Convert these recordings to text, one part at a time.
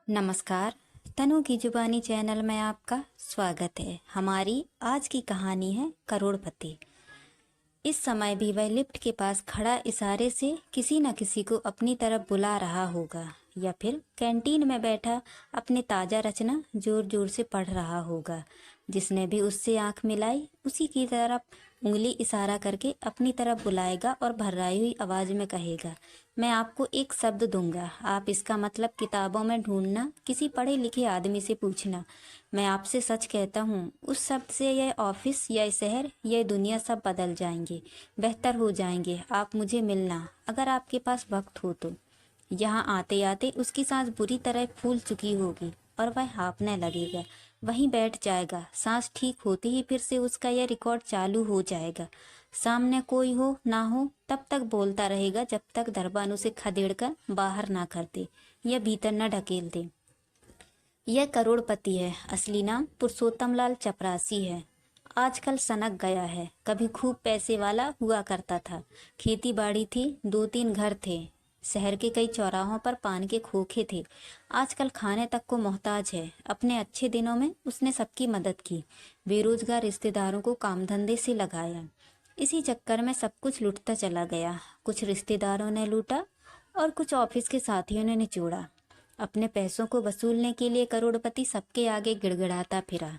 नमस्कार। तनु की जुबानी चैनल में आपका स्वागत है। हमारी आज की कहानी है करोड़पति। इस समय भी वह लिफ्ट के पास खड़ा इशारे से किसी न किसी को अपनी तरफ बुला रहा होगा, या फिर कैंटीन में बैठा अपने ताज़ा रचना जोर जोर से पढ़ रहा होगा। जिसने भी उससे आंख मिलाई उसी की तरफ उंगली इशारा करके अपनी तरफ बुलाएगा और भर्राई हुई आवाज़ में कहेगा, मैं आपको एक शब्द दूंगा, आप इसका मतलब किताबों में ढूंढना, किसी पढ़े लिखे आदमी से पूछना। मैं आपसे सच कहता हूँ, उस शब्द से यह ऑफिस, यह शहर, यह दुनिया सब बदल जाएंगे, बेहतर हो जाएंगे। आप मुझे मिलना, अगर आपके पास वक्त हो तो। यहाँ आते आते उसकी सांस बुरी तरह फूल चुकी होगी और वह हाँफने लगेगा। वहीं बैठ जाएगा। सांस ठीक होती ही फिर से उसका यह रिकॉर्ड चालू हो जाएगा। सामने कोई हो ना हो तब तक बोलता रहेगा जब तक दरबान उसे खदेड़ कर बाहर ना कर दे या भीतर न ढकेल दे। यह करोड़पति है। असली नाम पुरुषोत्तम लाल चपरासी है। आजकल सनक गया है। कभी खूब पैसे वाला हुआ करता था। खेती बाड़ी थी, 2-3 घर थे। शहर के कई चौराहों पर पान के खोखे थे। आजकल खाने तक को मोहताज है। अपने अच्छे दिनों में उसने सबकी मदद की। बेरोजगार रिश्तेदारों को काम धंधे से लगाया। इसी चक्कर में सब कुछ लुटता चला गया। कुछ रिश्तेदारों ने लूटा और कुछ ऑफिस के साथियों ने निचोड़ा। अपने पैसों को वसूलने के लिए करोड़पति सबके आगे गिड़गिड़ाता फिरा।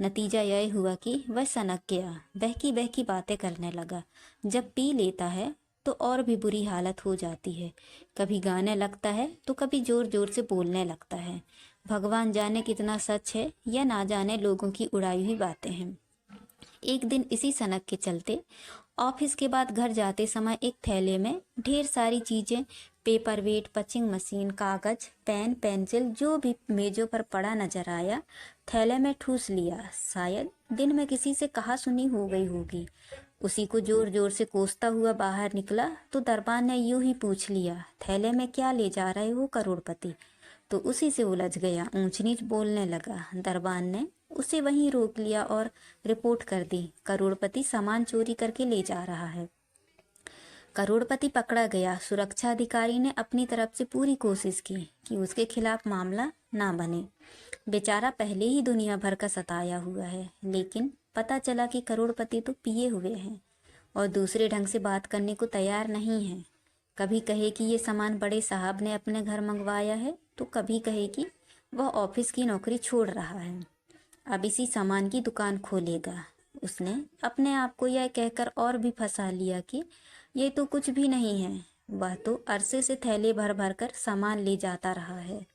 नतीजा यह हुआ कि वह सनक गया। बहकी बहकी बातें करने लगा। जब पी लेता है तो और भी बुरी हालत हो जाती है। कभी गाने लगता है तो कभी जोर जोर से बोलने लगता है। भगवान जाने कितना सच है या ना जाने लोगों की उड़ाई हुई बातें हैं। एक दिन इसी सनक के चलते ऑफिस के बाद घर जाते समय एक थैले में ढेर सारी चीजें, पेपर वेट, पंचिंग मशीन, कागज, पेन, पेंसिल, जो भी मेजों पर पड़ा नजर आया, थैले में ठूस लिया। शायद दिन में किसी से कहा सुनी हो गई होगी। उसी को जोर जोर से कोसता हुआ बाहर निकला तो दरबान ने यूं ही पूछ लिया, थैले में क्या ले जा रहे हो करोड़पति? तो उसी से उलझ गया। ऊंच नीच बोलने लगा। दरबान ने उसे वहीं रोक लिया और रिपोर्ट कर दी, करोड़पति सामान चोरी करके ले जा रहा है। करोड़पति पकड़ा गया। सुरक्षा अधिकारी ने अपनी तरफ से पूरी कोशिश की कि उसके खिलाफ मामला ना बने। बेचारा पहले ही दुनिया भर का सताया हुआ है, लेकिन पता चला कि करोड़पति तो पिए हुए हैं और दूसरे ढंग से बात करने को तैयार नहीं है। कभी कहे कि ये सामान बड़े साहब ने अपने घर मंगवाया है, तो कभी कहे कि वह ऑफिस की नौकरी छोड़ रहा है, अब इसी सामान की दुकान खोलेगा। उसने अपने आप को यह कहकर और भी फंसा लिया कि ये तो कुछ भी नहीं है, वह तो अरसे से थैले भर भर कर सामान ले जाता रहा है।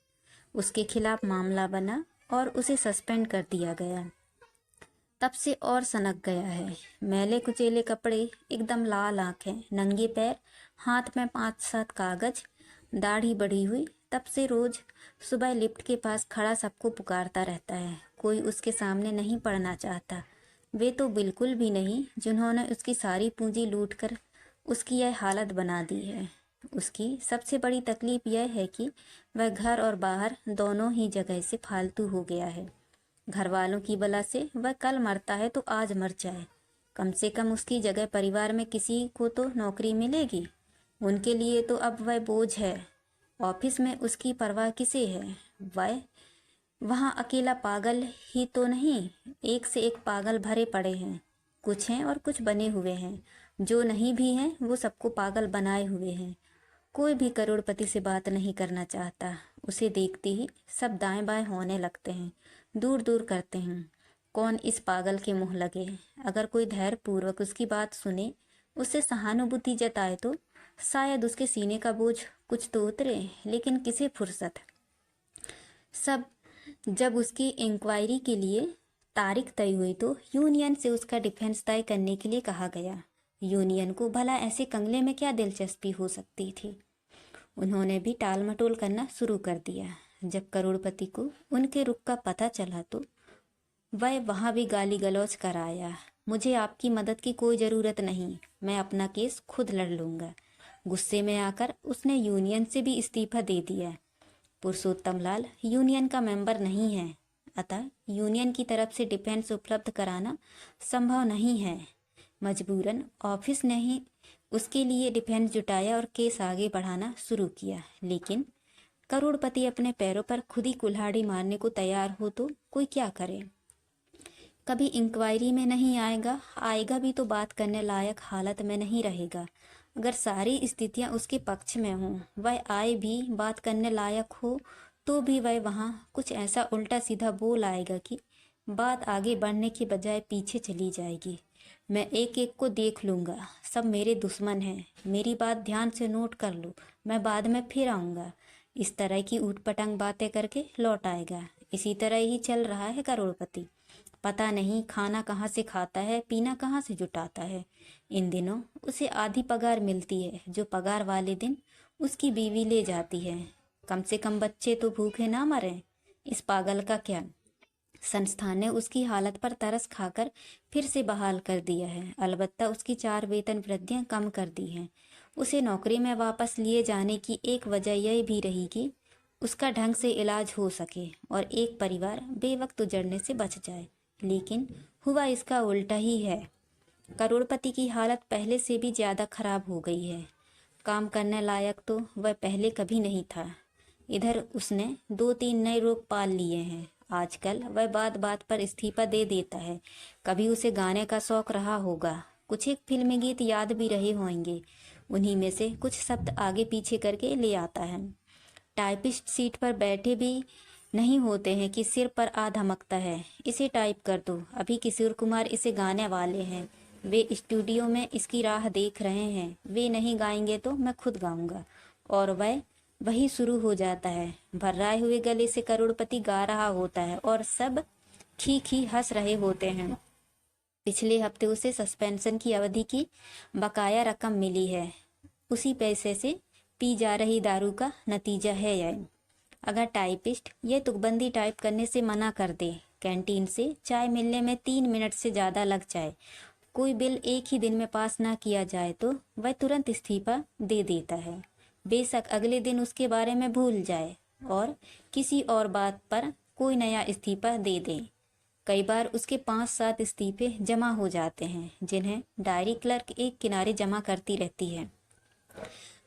उसके खिलाफ मामला बना और उसे सस्पेंड कर दिया गया। तब से और सनक गया है। मैले कुचेले कपड़े, एकदम लाल आंखें, नंगे पैर, हाथ में 5-7 कागज, दाढ़ी बढ़ी हुई। तब से रोज सुबह लिफ्ट के पास खड़ा सबको पुकारता रहता है। कोई उसके सामने नहीं पड़ना चाहता। वे तो बिल्कुल भी नहीं जिन्होंने उसकी सारी पूंजी लूटकर उसकी यह हालत बना दी है। उसकी सबसे बड़ी तकलीफ यह है कि वह घर और बाहर दोनों ही जगह से फालतू हो गया है। घर वालों की बला से वह कल मरता है तो आज मर जाए। कम से कम उसकी जगह परिवार में किसी को तो नौकरी मिलेगी। उनके लिए तो अब वह बोझ है। ऑफिस में उसकी परवाह किसे है? वह वहाँ अकेला पागल ही तो नहीं, एक से एक पागल भरे पड़े हैं। कुछ हैं और कुछ बने हुए हैं। जो नहीं भी हैं वो सबको पागल बनाए हुए हैं। कोई भी करोड़पति से बात नहीं करना चाहता। उसे देखते ही सब दाएं बाएं होने लगते हैं, दूर दूर करते हैं। कौन इस पागल के मुंह लगे। अगर कोई धैर्य पूर्वक उसकी बात सुने, उससे सहानुभूति जताए तो शायद उसके सीने का बोझ कुछ तो उतरे, लेकिन किसे फुर्सत। सब जब उसकी इंक्वायरी के लिए तारीख तय हुई तो यूनियन से उसका डिफेंस तय करने के लिए कहा गया। यूनियन को भला ऐसे कंगले में क्या दिलचस्पी हो सकती थी। उन्होंने भी टाल मटोल करना शुरू कर दिया। जब करोड़पति को उनके रुख का पता चला तो वह वहाँ भी गाली गलौज कर आया। मुझे आपकी मदद की कोई ज़रूरत नहीं, मैं अपना केस खुद लड़ लूँगा। गुस्से में आकर उसने यूनियन से भी इस्तीफा दे दिया। पुरुषोत्तम लाल यूनियन का मेंबर नहीं है, अतः यूनियन की तरफ से डिफेंस उपलब्ध कराना संभव नहीं है। मजबूरन ऑफिस ने ही उसके लिए डिफेंस जुटाया और केस आगे बढ़ाना शुरू किया। लेकिन करोड़पति अपने पैरों पर खुद ही कुल्हाड़ी मारने को तैयार हो तो कोई क्या करे। कभी इंक्वायरी में नहीं आएगा, आएगा भी तो बात करने लायक हालत में नहीं रहेगा। अगर सारी स्थितियां उसके पक्ष में हों, वह आए भी बात करने लायक हो तो भी वह वहाँ कुछ ऐसा उल्टा सीधा बोल आएगा कि बात आगे बढ़ने के बजाय पीछे चली जाएगी। मैं एक एक को देख लूँगा, सब मेरे दुश्मन हैं, मेरी बात ध्यान से नोट कर लो, मैं बाद में फिर आऊँगा। इस तरह की ऊटपटांग बातें करके लौट आएगा। इसी तरह ही चल रहा है करोड़पति। पता नहीं खाना कहाँ से खाता है, पीना कहाँ से जुटाता है। इन दिनों उसे आधी पगार मिलती है, जो पगार वाले दिन उसकी बीवी ले जाती है। कम से कम बच्चे तो भूखे ना मरें। इस पागल का क्या। संस्थान ने उसकी हालत पर तरस खाकर फिर से बहाल कर दिया है। अलबत्ता उसकी 4 वेतन वृद्धियां कम कर दी हैं। उसे नौकरी में वापस लिए जाने की एक वजह यह भी रही कि उसका ढंग से इलाज हो सके और एक परिवार बेवक्त उजड़ने से बच जाए। लेकिन हुआ इसका उल्टा ही है। करोड़पति की हालत पहले से भी ज़्यादा खराब हो गई है। काम करने लायक तो वह पहले कभी नहीं था। इधर उसने 2-3 नए रोग पाल लिए हैं। आजकल वह बात बात पर इस्तीफा दे देता है। कभी उसे गाने का शौक रहा होगा, कुछ एक फिल्मी गीत याद भी रहे होंगे, उन्हीं में से कुछ शब्द आगे पीछे करके ले आता है। टाइपिस्ट सीट पर बैठे भी नहीं होते हैं कि सिर पर आ धमकता है, इसे टाइप कर दो। अभी किशोर कुमार इसे गाने वाले हैं, वे स्टूडियो में इसकी राह देख रहे हैं। वे नहीं गाएंगे तो मैं खुद गाऊंगा। और वह वही शुरू हो जाता है। भर्राए हुए गले से करोड़पति गा रहा होता है और सब खी हंस रहे होते हैं। पिछले हफ्ते उसे सस्पेंशन की अवधि की बकाया रकम मिली है। उसी पैसे से पी जा रही दारू का नतीजा है यह। अगर टाइपिस्ट ये तुकबंदी टाइप करने से मना कर दे, कैंटीन से चाय मिलने में 3 मिनट से ज़्यादा लग जाए, कोई बिल एक ही दिन में पास ना किया जाए तो वह तुरंत इस्तीफा दे देता है। बेशक अगले दिन उसके बारे में भूल जाए और किसी और बात पर कोई नया इस्तीफा दे दे। कई बार उसके 5-7 इस्तीफे जमा हो जाते हैं, जिन्हें डायरी क्लर्क एक किनारे जमा करती रहती है।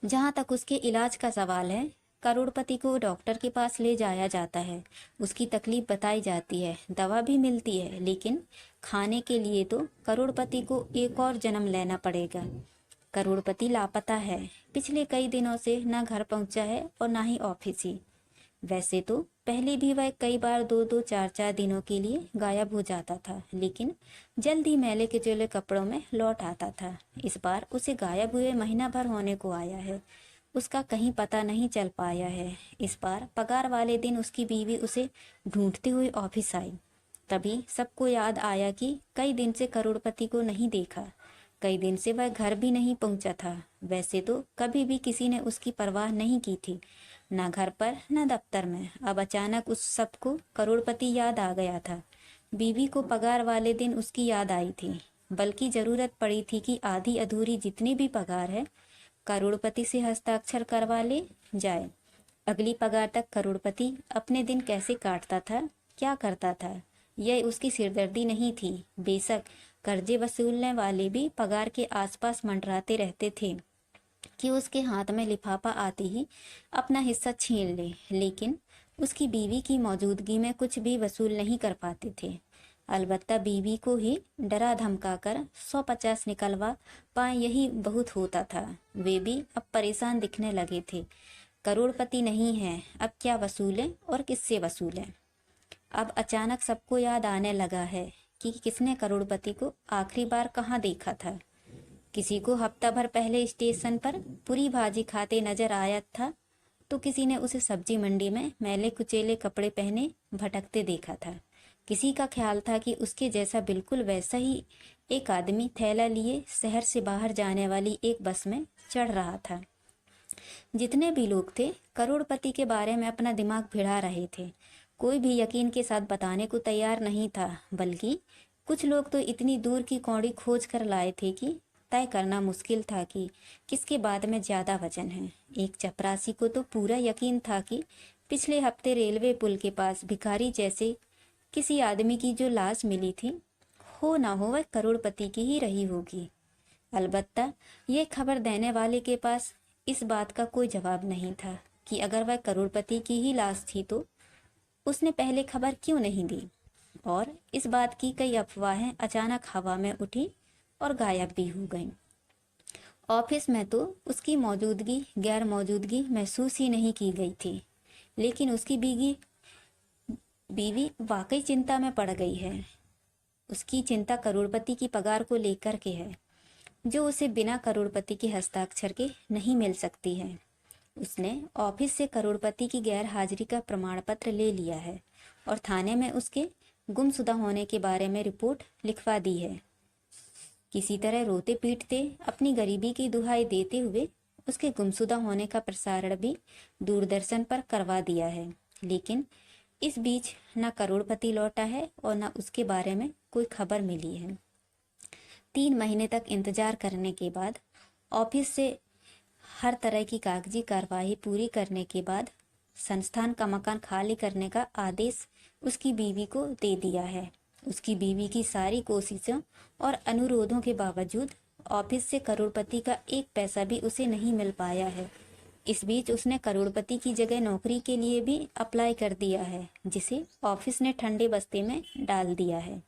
जहाँ तक उसके इलाज का सवाल है, करोड़पति को डॉक्टर के पास ले जाया जाता है। उसकी तकलीफ बताई जाती है, दवा भी मिलती है, लेकिन खाने के लिए तो करोड़पति को एक और जन्म लेना पड़ेगा। करोड़पति लापता है। पिछले कई दिनों से न घर पहुंचा है और ना ही ऑफिस ही। वैसे तो पहले भी वह कई बार 2-2, 4-4 दिनों के लिए गायब हो जाता था, लेकिन जल्दी मैले कुचैले कपड़ों में लौट आता था। इस बार उसे गायब हुए महीना भर होने को आया है। उसका कहीं पता नहीं चल पाया है। इस बार पगार वाले दिन उसकी बीवी उसे ढूंढते हुए ऑफिस आई। तभी सबको याद आया कि कई दिन से करोड़पति को नहीं देखा। कई दिन से वह घर भी नहीं पहुंचा था। वैसे तो कभी भी किसी ने उसकी परवाह नहीं की थी, न घर पर न दफ्तर में। अब अचानक उस सबको करोड़पति याद आ गया था। बीवी को पगार वाले दिन उसकी याद आई थी, बल्कि जरूरत पड़ी थी कि आधी अधूरी जितनी भी पगार है करोड़पति से हस्ताक्षर करवा ले जाए। अगली पगार तक करोड़पति अपने दिन कैसे काटता था, क्या करता था, यह उसकी सिरदर्दी नहीं थी। बेशक कर्जे वसूलने वाले भी पगार के आसपास मंडराते रहते थे कि उसके हाथ में लिफाफा आते ही अपना हिस्सा छीन ले, लेकिन उसकी बीवी की मौजूदगी में कुछ भी वसूल नहीं कर पाते थे। अलबत्ता बीवी को ही डरा धमका कर 150 निकलवा पाए, यही बहुत होता था। वे भी अब परेशान दिखने लगे थे। करोड़पति नहीं है, अब क्या वसूलें और किससे वसूलें। अब अचानक सबको याद आने लगा है कि किसने करोड़पति को आखिरी बार कहाँ देखा था। किसी को हफ्ता भर पहले स्टेशन पर पूरी भाजी खाते नजर आया था, तो किसी ने उसे सब्जी मंडी में मैले कुचेले कपड़े पहने भटकते देखा था। किसी का ख्याल था कि उसके जैसा बिल्कुल वैसा ही एक आदमी थैला लिए शहर से बाहर जाने वाली एक बस में चढ़ रहा था। जितने भी लोग थे करोड़पति के बारे में अपना दिमाग भिड़ा रहे थे। कोई भी यकीन के साथ बताने को तैयार नहीं था, बल्कि कुछ लोग तो इतनी दूर की कौड़ी खोज कर लाए थे कि तय करना मुश्किल था कि किसके बाद में ज़्यादा वजन है। एक चपरासी को तो पूरा यकीन था कि पिछले हफ्ते रेलवे पुल के पास भिखारी जैसे किसी आदमी की जो लाश मिली थी, हो ना हो वह करोड़पति की ही रही होगी। अलबत्ता ये खबर देने वाले के पास इस बात का कोई जवाब नहीं था कि अगर वह करोड़पति की ही लाश थी तो उसने पहले खबर क्यों नहीं दी। और इस बात की कई अफवाहें अचानक हवा में उठी और गायब भी हो गईं। ऑफिस में तो उसकी मौजूदगी गैर मौजूदगी महसूस ही नहीं की गई थी, लेकिन उसकी बीवी वाकई चिंता में पड़ गई है। उसकी चिंता करोड़पति की पगार को लेकर के है, जो उसे बिना करोड़पति के हस्ताक्षर के नहीं मिल सकती है। उसने ऑफिस से करोड़पति की गैर हाजिरी का प्रमाण पत्र ले लिया है और थाने में उसके गुमशुदा होने के बारे में रिपोर्ट लिखवा दी है। किसी तरह रोते पीटते अपनी गरीबी की दुहाई देते हुए उसके गुमशुदा होने का प्रसारण भी दूरदर्शन पर करवा दिया है। लेकिन इस बीच न करोड़पति लौटा है और न उसके बारे में कोई खबर मिली है। 3 महीने तक इंतजार करने के बाद ऑफिस से हर तरह की कागजी कार्रवाई पूरी करने के बाद संस्थान का मकान खाली करने का आदेश उसकी बीवी को दे दिया है। उसकी बीवी की सारी कोशिशों और अनुरोधों के बावजूद ऑफिस से करोड़पति का 1 पैसा भी उसे नहीं मिल पाया है। इस बीच उसने करोड़पति की जगह नौकरी के लिए भी अप्लाई कर दिया है, जिसे ऑफिस ने ठंडे बस्ते में डाल दिया है।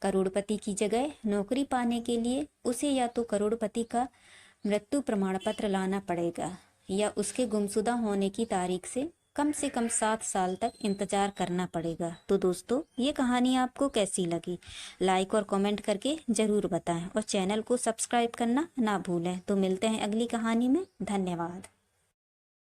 करोड़पति की जगह नौकरी पाने के लिए उसे या तो करोड़पति का मृत्यु प्रमाण पत्र लाना पड़ेगा या उसके गुमशुदा होने की तारीख से कम 7 साल तक इंतजार करना पड़ेगा। तो दोस्तों, ये कहानी आपको कैसी लगी? लाइक और कमेंट करके ज़रूर बताएं और चैनल को सब्सक्राइब करना ना भूलें। तो मिलते हैं अगली कहानी में। धन्यवाद।